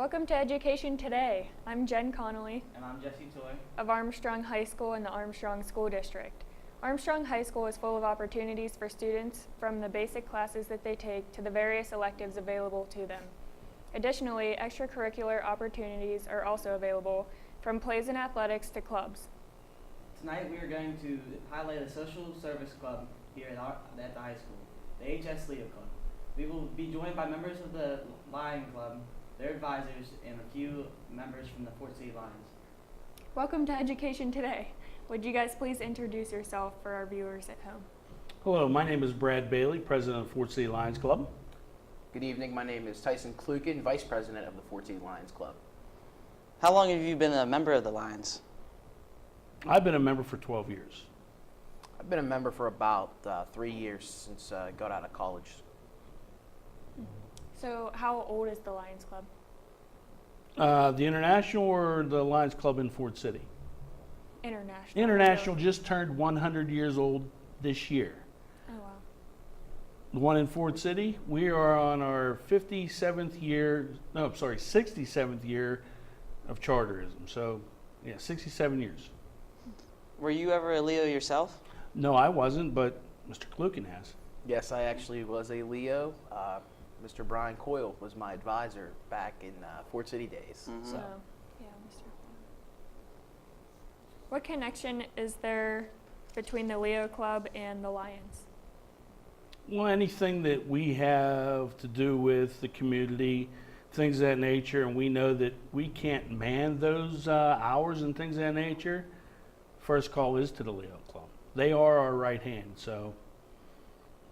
Welcome to Education Today. I'm Jen Connolly And I'm Jesse Toy. of Armstrong High School in the Armstrong School District. Armstrong High School is full of opportunities for students from the basic classes that they take to the various electives available to them. Additionally, extracurricular opportunities are also available, from plays and athletics to clubs. Tonight we are going to highlight a social service club here at the high school, the AHS-TV Club. We will be joined by members of the Lion Club, their advisors, and a few members from the Fort City Lions. Welcome to Education Today. Would you guys please introduce yourself for our viewers at home? Hello, my name is Brad Bailey, President of Fort City Lions Club. Good evening, my name is Tyson Klukin, Vice President of the Fort City Lions Club. How long have you been a member of the Lions? I've been a member for 12 years. I've been a member for about 3 years since I got out of college. So how old is the Lions Club? The International or the Lions Club in Fort City? International. International just turned 100 years old this year. Oh, wow. The one in Fort City, we are on our 67th year of charterism. So, yeah, 67 years. Were you ever a Leo yourself? No, I wasn't, but Mr. Klukin has. Yes, I actually was a Leo. Mr. Brian Coyle was my advisor back in Fort City days. Mhm. So. Oh, yeah, Mr. What connection is there between the Leo Club and the Lions? Well, anything that we have to do with the community, things of that nature, and we know that we can't man those hours and things of that nature, first call is to the Leo Club. They are our right hand, so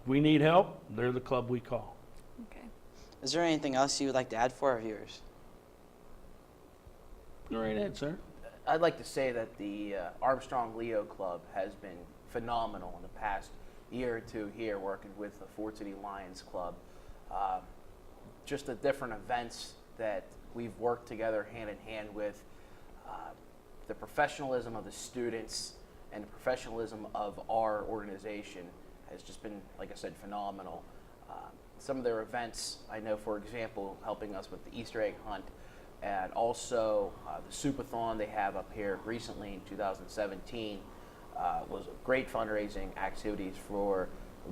if we need help, they're the club we call. Okay. Is there anything else you would like to add for our viewers? Go right ahead, sir. I'd like to say that the Armstrong Leo Club has been phenomenal in the past year or two here working with the Fort City Lions Club. Just the different events that we've worked together hand in hand with, the professionalism of the students and the professionalism of our organization has just been, like I said, phenomenal. Some of their events, I know, for example, helping us with the Easter egg hunt, and also the Soup-a-thon they have up here recently in 2017 was great fundraising activities for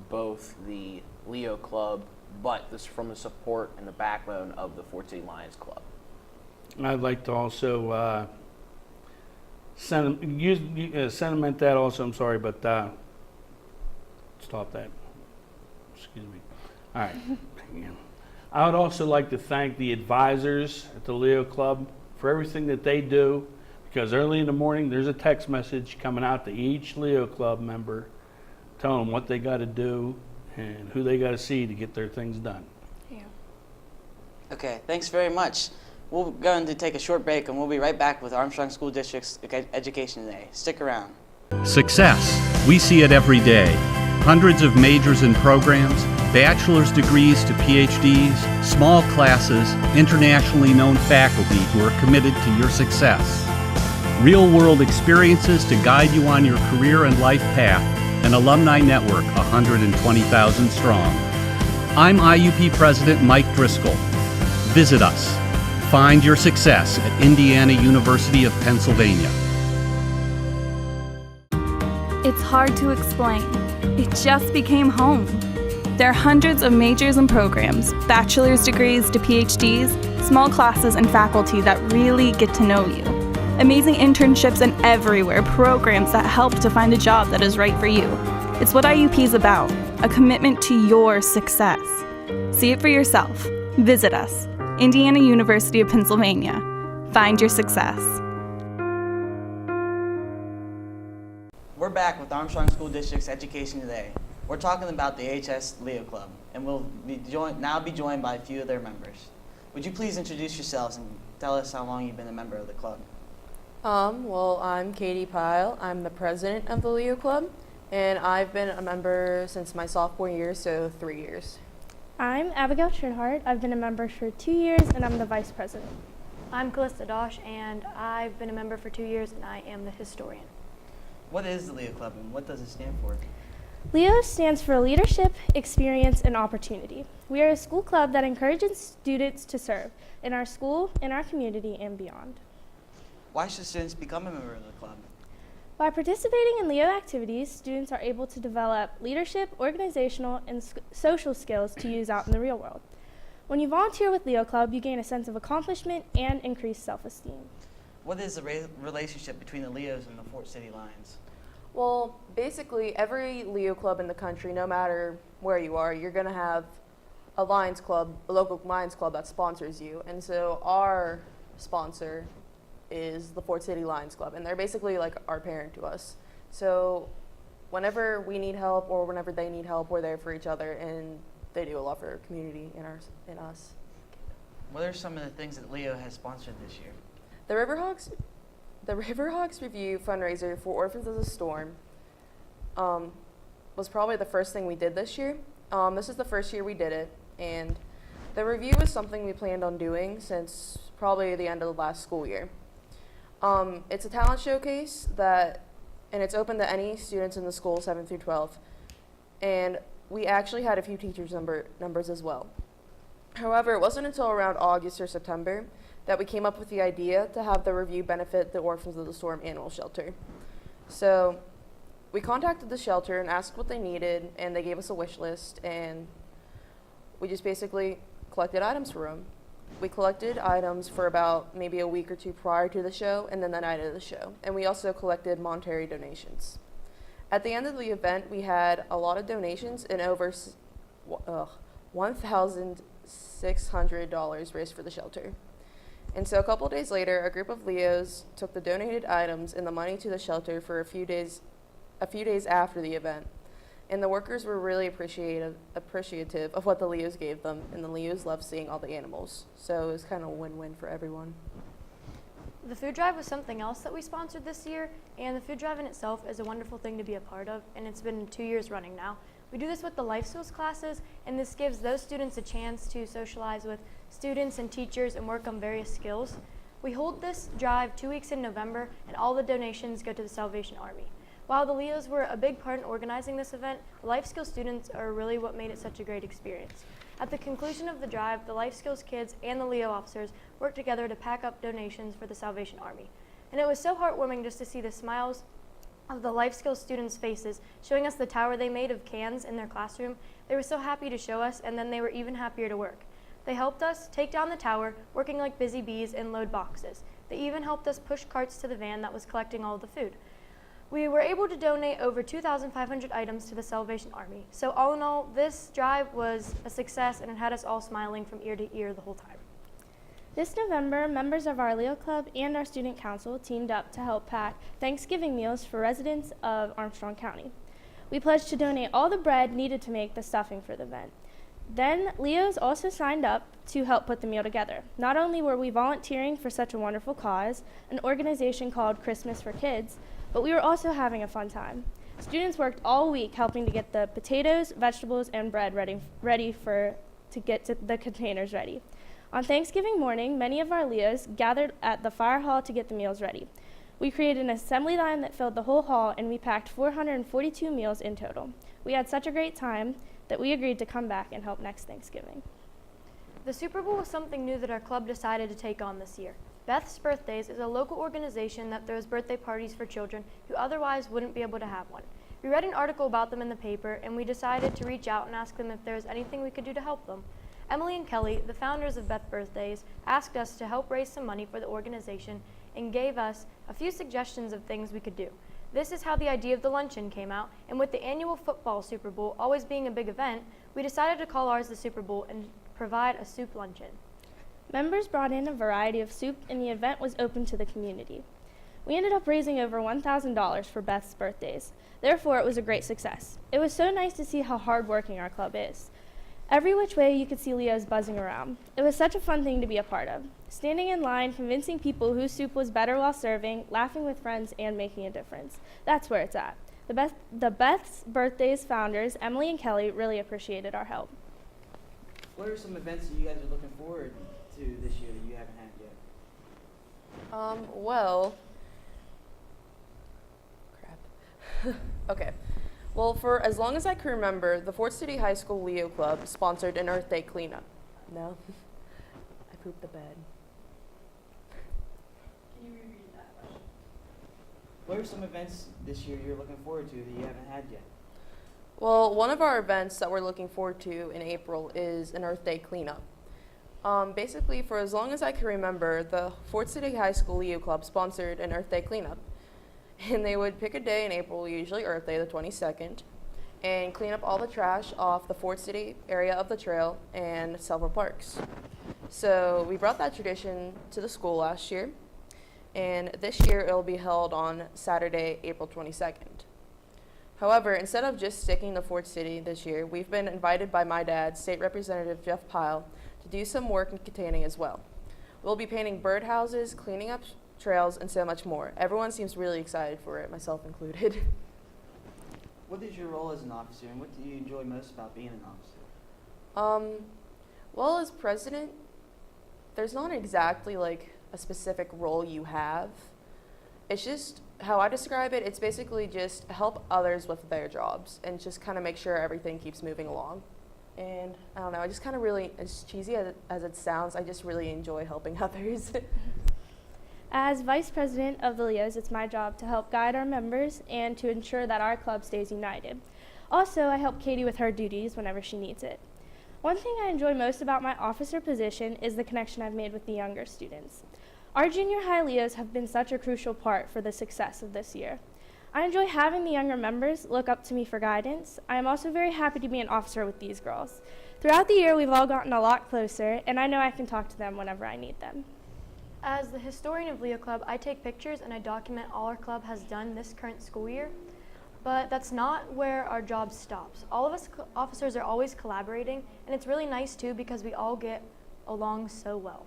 both the Leo Club, but this from the support and the backbone of the Fort City Lions Club. I'd like to also sentiment that also, I'm sorry, but stop that. Excuse me. All right. I would also like to thank the advisors at the Leo Club for everything that they do, because early in the morning there's a text message coming out to each Leo Club member telling them what they got to do and who they got to see to get their things done. Yeah. Okay, thanks very much. We're going to take a short break and we'll be right back with Armstrong School District's Education Today. Stick around. Success. We see it every day. Hundreds of majors and programs, bachelor's degrees to PhDs, small classes, internationally known faculty who are committed to your success. Real-world experiences to guide you on your career and life path. An alumni network 120,000 strong. I'm IUP President Mike Driscoll. Visit us. Find your success at Indiana University of Pennsylvania. It's hard to explain. It just became home. There are hundreds of majors and programs, bachelor's degrees to PhDs, small classes and faculty that really get to know you. Amazing internships and everywhere programs that help to find a job that is right for you. It's what IUP is about, a commitment to your success. See it for yourself. Visit us. Indiana University of Pennsylvania. Find your success. We're back with Armstrong School District's Education Today. We're talking about the AHS-TV Club, and we'll be joined by a few of their members. Would you please introduce yourselves and tell us how long you've been a member of the club? Well, I'm Katie Pyle. I'm the president of the Leo Club, and I've been a member since my sophomore year, so 3 years. I'm Abigail Schönhardt. I've been a member for 2 years, and I'm the vice president. I'm Calista Dosh, and I've been a member for 2 years, and I am the historian. What is the Leo Club, and what does it stand for? LEO stands for Leadership, Experience, and Opportunity. We are a school club that encourages students to serve in our school, in our community, and beyond. Why should students become a member of the club? By participating in LEO activities, students are able to develop leadership, organizational, and social skills to use out in the real world. When you volunteer with LEO Club, you gain a sense of accomplishment and increased self-esteem. What is the relationship between the Leos and the Fort City Lions? Well, basically, every Leo club in the country, no matter where you are, you're going to have a Lions club, a local Lions club that sponsors you. And so our sponsor is the Fort City Lions Club, and they're basically like our parent to us. So whenever we need help or whenever they need help, we're there for each other, and they do a lot for our community and us. What are some of the things that Leo has sponsored this year? The Riverhawks Review fundraiser for Orphans of the Storm was probably the first thing we did this year. This is the first year we did it, and the review was something we planned on doing since probably the end of the last school year. It's a talent showcase and it's open to any students in the school, 7 through 12, and we actually had a few teachers' numbers as well. However, it wasn't until around August or September that we came up with the idea to have the review benefit the Orphans of the Storm Animal Shelter. So we contacted the shelter and asked what they needed, and they gave us a wish list, and we just basically collected items for them. We collected items for about maybe a week or two prior to the show and then the night of the show, and we also collected monetary donations. At the end of the event, we had a lot of donations and over $1,600 raised for the shelter. And so a couple days later, a group of Leos took the donated items and the money to the shelter for a few days after the event. And the workers were really appreciative of what the Leos gave them, and the Leos loved seeing all the animals. So it was kind of a win-win for everyone. The food drive was something else that we sponsored this year, and the food drive in itself is a wonderful thing to be a part of, and it's been 2 years running now. We do this with the life skills classes, and this gives those students a chance to socialize with students and teachers and work on various skills. We hold this drive 2 weeks in November, and all the donations go to the Salvation Army. While the Leos were a big part in organizing this event, the life skills students are really what made it such a great experience. At the conclusion of the drive, the life skills kids and the Leo officers worked together to pack up donations for the Salvation Army. And it was so heartwarming just to see the smiles of the life skills students' faces, showing us the tower they made of cans in their classroom. They were so happy to show us, and then they were even happier to work. They helped us take down the tower, working like busy bees, and load boxes. They even helped us push carts to the van that was collecting all of the food. We were able to donate over 2,500 items to the Salvation Army. So all in all, this drive was a success, and it had us all smiling from ear to ear the whole time. This November, members of our Leo Club and our student council teamed up to help pack Thanksgiving meals for residents of Armstrong County. We pledged to donate all the bread needed to make the stuffing for the event. Then, Leos also signed up to help put the meal together. Not only were we volunteering for such a wonderful cause, an organization called Christmas for Kids, but we were also having a fun time. Students worked all week helping to get the potatoes, vegetables, and bread ready to get to the containers ready. On Thanksgiving morning, many of our Leos gathered at the fire hall to get the meals ready. We created an assembly line that filled the whole hall, and we packed 442 meals in total. We had such a great time that we agreed to come back and help next Thanksgiving. The Super Bowl was something new that our club decided to take on this year. Beth's Birthdays is a local organization that throws birthday parties for children who otherwise wouldn't be able to have one. We read an article about them in the paper, and we decided to reach out and ask them if there was anything we could do to help them. Emily and Kelly, the founders of Beth Birthdays, asked us to help raise some money for the organization and gave us a few suggestions of things we could do. This is how the idea of the luncheon came out, and with the annual football Super Bowl always being a big event, we decided to call ours the Super Bowl and provide a soup luncheon. Members brought in a variety of soup, and the event was open to the community. We ended up raising over $1,000 for Beth's Birthdays. Therefore, it was a great success. It was so nice to see how hardworking our club is. Every which way you could see Leos buzzing around. It was such a fun thing to be a part of. Standing in line, convincing people whose soup was better while serving, laughing with friends, and making a difference. That's where it's at. The Beth's Birthdays founders, Emily and Kelly, really appreciated our help. What are some events that you guys are looking forward to this year that you haven't had yet? Okay. Well, for as long as I can remember, the Fort City High School Leo Club sponsored an Earth Day cleanup. No? I pooped the bed. What are some events this year you're looking forward to that you haven't had yet? Well, one of our events that we're looking forward to in April is an Earth Day cleanup. Basically, for as long as I can remember, the Fort City High School Leo Club sponsored an Earth Day cleanup. And they would pick a day in April, usually Earth Day, the 22nd, and clean up all the trash off the Fort City area of the trail and several parks. So we brought that tradition to the school last year, and this year it will be held on Saturday, April 22nd. However, instead of just sticking to Fort City this year, we've been invited by my dad, State Representative Jeff Pyle, to do some work in Katanning as well. We'll be painting birdhouses, cleaning up trails, and so much more. Everyone seems really excited for it, myself included. What is your role as an officer, and what do you enjoy most about being an officer? Well, as president, there's not exactly like a specific role you have. It's just how I describe it. It's basically just help others with their jobs and just kind of make sure everything keeps moving along. And I don't know, I just kind of really, as cheesy as it sounds, I just really enjoy helping others. As Vice President of the Leos, it's my job to help guide our members and to ensure that our club stays united. Also, I help Katie with her duties whenever she needs it. One thing I enjoy most about my officer position is the connection I've made with the younger students. Our junior high Leos have been such a crucial part for the success of this year. I enjoy having the younger members look up to me for guidance. I am also very happy to be an officer with these girls. Throughout the year, we've all gotten a lot closer, and I know I can talk to them whenever I need them. As the historian of Leo Club, I take pictures and I document all our club has done this current school year. But that's not where our job stops. All of us officers are always collaborating, and it's really nice too because we all get along so well.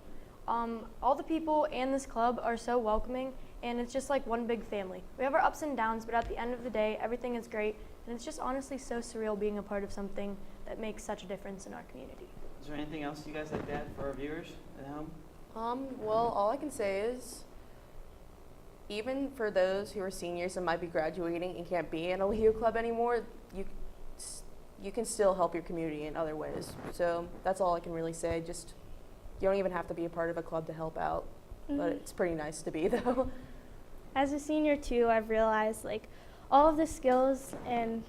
All the people and this club are so welcoming, and it's just like one big family. We have our ups and downs, but at the end of the day, everything is great, and it's just honestly so surreal being a part of something that makes such a difference in our community. Is there anything else you guys like to add for our viewers at home? Well, all I can say is, even for those who are seniors and might be graduating and can't be in a Leo Club anymore, you can still help your community in other ways. So that's all I can really say. Just, you don't even have to be a part of a club to help out, but it's pretty nice to be though. As a senior too, I've realized like all of the skills and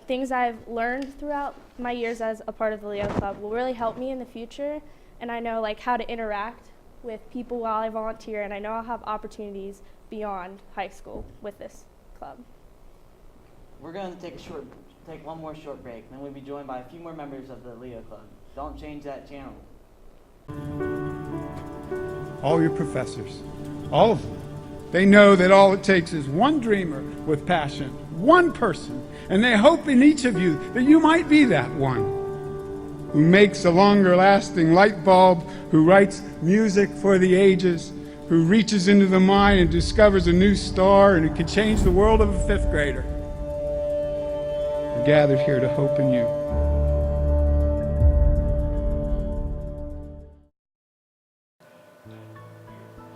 things I've learned throughout my years as a part of the Leo Club will really help me in the future. And I know like how to interact with people while I volunteer, and I know I'll have opportunities beyond high school with this club. We're going to take one more short break, then we'll be joined by a few more members of the Leo Club. Don't change that channel. All your professors, all of them, they know that all it takes is one dreamer with passion, one person, and they hope in each of you that you might be that one who makes a longer-lasting light bulb, who writes music for the ages, who reaches into the mind and discovers a new star, and who can change the world of a fifth grader. We're gathered here to hope in you.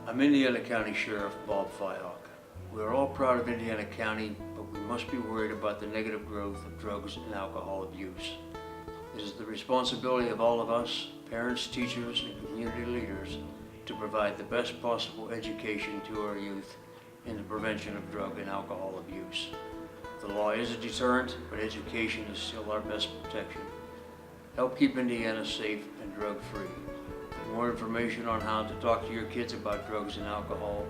I'm Indiana County Sheriff Bob Fyhawk. We are all proud of Indiana County, but we must be worried about the negative growth of drugs and alcohol abuse. It is the responsibility of all of us, parents, teachers, and community leaders, to provide the best possible education to our youth in the prevention of drug and alcohol abuse. The law is a deterrent, but education is still our best protection. Help keep Indiana safe and drug-free. For more information on how to talk to your kids about drugs and alcohol,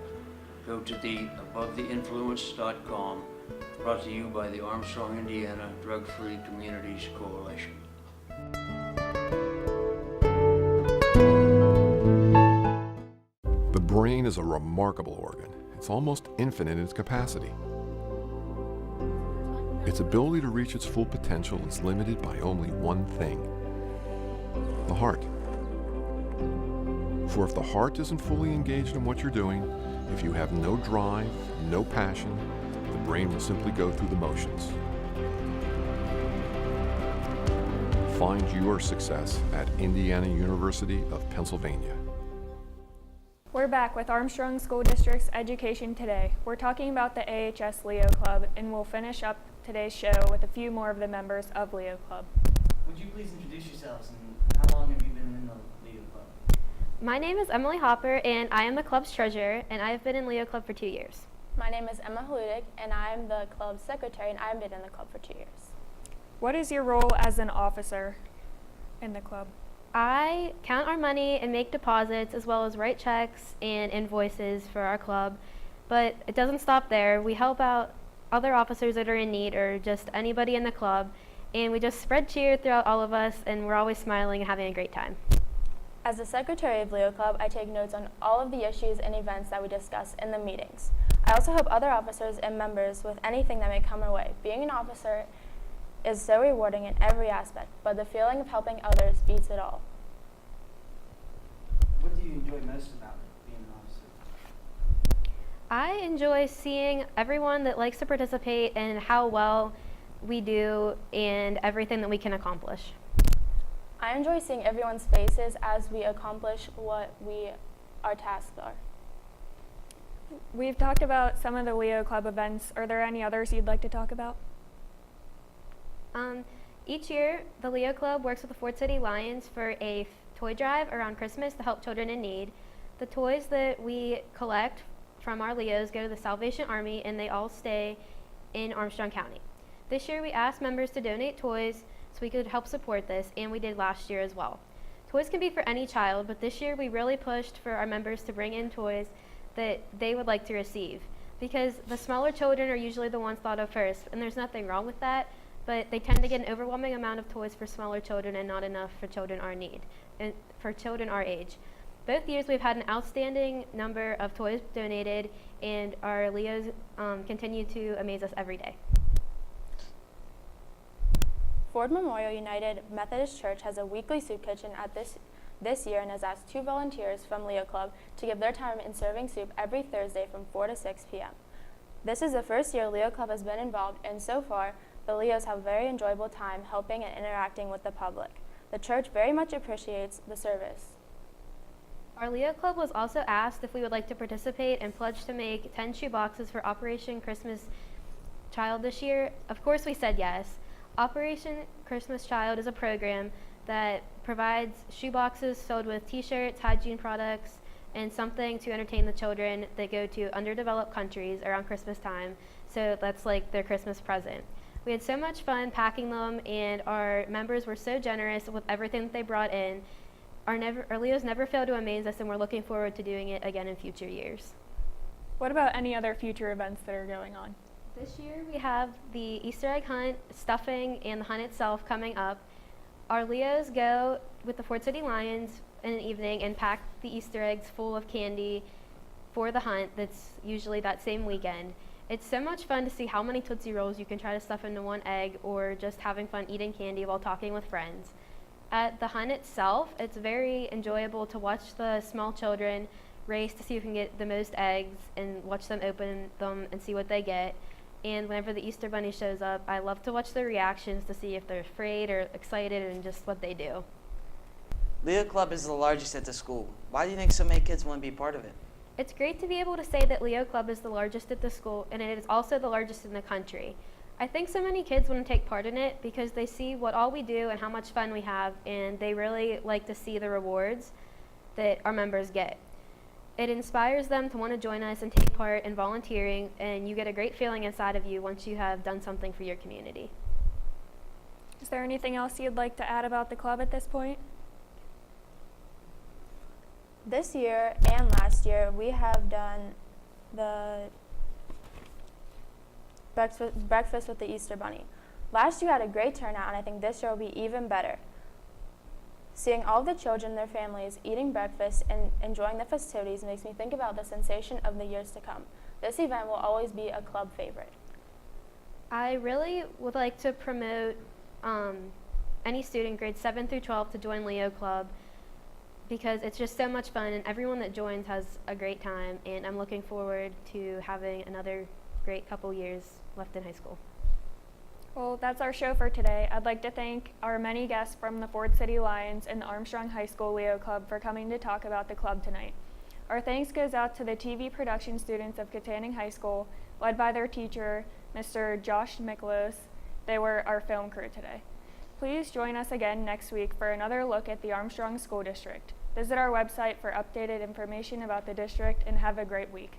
go to the AboveTheInfluence.com, brought to you by the Armstrong, Indiana Drug-Free Communities Coalition. The brain is a remarkable organ. It's almost infinite in its capacity. Its ability to reach its full potential is limited by only one thing: the heart. For if the heart isn't fully engaged in what you're doing, if you have no drive, no passion, the brain will simply go through the motions. Find your success at Indiana University of Pennsylvania. We're back with Armstrong School District's Education Today. We're talking about the AHS Leo Club, and we'll finish up today's show with a few more of the members of Leo Club. Would you please introduce yourselves and how long have you been in the Leo Club? My name is Emily Hopper, and I am the club's treasurer, and I have been in Leo Club for 2 years. My name is Emma Haludik, and I'm the club's secretary, and I've been in the club for 2 years. What is your role as an officer in the club? I count our money and make deposits, as well as write checks and invoices for our club. But it doesn't stop there. We help out other officers that are in need, or just anybody in the club, and we just spread cheer throughout all of us, and we're always smiling and having a great time. As the secretary of Leo Club, I take notes on all of the issues and events that we discuss in the meetings. I also help other officers and members with anything that may come our way. Being an officer is so rewarding in every aspect, but the feeling of helping others beats it all. What do you enjoy most about being an officer? I enjoy seeing everyone that likes to participate and how well we do and everything that we can accomplish. I enjoy seeing everyone's faces as we accomplish what our tasks are. We've talked about some of the Leo Club events. Are there any others you'd like to talk about? Each year, the Leo Club works with the Fort City Lions for a toy drive around Christmas to help children in need. The toys that we collect from our Leos go to the Salvation Army, and they all stay in Armstrong County. This year, we asked members to donate toys so we could help support this, and we did last year as well. Toys can be for any child, but this year we really pushed for our members to bring in toys that they would like to receive, because the smaller children are usually the ones thought of first, and there's nothing wrong with that, but they tend to get an overwhelming amount of toys for smaller children and not enough for children our need, and for children our age. Both years we've had an outstanding number of toys donated, and our Leos continue to amaze us every day. Ford Memorial United Methodist Church has a weekly soup kitchen at this year and has asked 2 volunteers from Leo Club to give their time in serving soup every Thursday from 4 to 6 p.m. This is the first year Leo Club has been involved, and so far, the Leos have a very enjoyable time helping and interacting with the public. The church very much appreciates the service. Our Leo Club was also asked if we would like to participate and pledge to make 10 shoe boxes for Operation Christmas Child this year. Of course we said yes. Operation Christmas Child is a program that provides shoe boxes filled with t-shirts, hygiene products, and something to entertain the children that go to underdeveloped countries around Christmas time. So that's like their Christmas present. We had so much fun packing them, and our members were so generous with everything that they brought in. Our Leos never fail to amaze us, and we're looking forward to doing it again in future years. What about any other future events that are going on? This year we have the Easter egg hunt, stuffing, and the hunt itself coming up. Our Leos go with the Fort City Lions in the evening and pack the Easter eggs full of candy for the hunt that's usually that same weekend. It's so much fun to see how many Tootsie Rolls you can try to stuff into one egg, or just having fun eating candy while talking with friends. At the hunt itself, it's very enjoyable to watch the small children race to see who can get the most eggs and watch them open them and see what they get. And whenever the Easter Bunny shows up, I love to watch their reactions to see if they're afraid or excited and just what they do. Leo Club is the largest at the school. Why do you think so many kids want to be part of it? It's great to be able to say that Leo Club is the largest at the school, and it is also the largest in the country. I think so many kids want to take part in it because they see what all we do and how much fun we have, and they really like to see the rewards that our members get. It inspires them to want to join us and take part in volunteering, and you get a great feeling inside of you once you have done something for your community. Is there anything else you'd like to add about the club at this point? This year and last year, we have done the breakfast with the Easter Bunny. Last year had a great turnout, and I think this year will be even better. Seeing all of the children and their families eating breakfast and enjoying the festivities makes me think about the sensation of the years to come. This event will always be a club favorite. I really would like to promote any student grades 7 through 12 to join Leo Club, because it's just so much fun, and everyone that joins has a great time, and I'm looking forward to having another great couple years left in high school. Well, that's our show for today. I'd like to thank our many guests from the Fort City Lions and the Armstrong High School Leo Club for coming to talk about the club tonight. Our thanks goes out to the TV production students of Katanning High School, led by their teacher, Mr. Josh Miklos. They were our film crew today. Please join us again next week for another look at the Armstrong School District. Visit our website for updated information about the district and have a great week.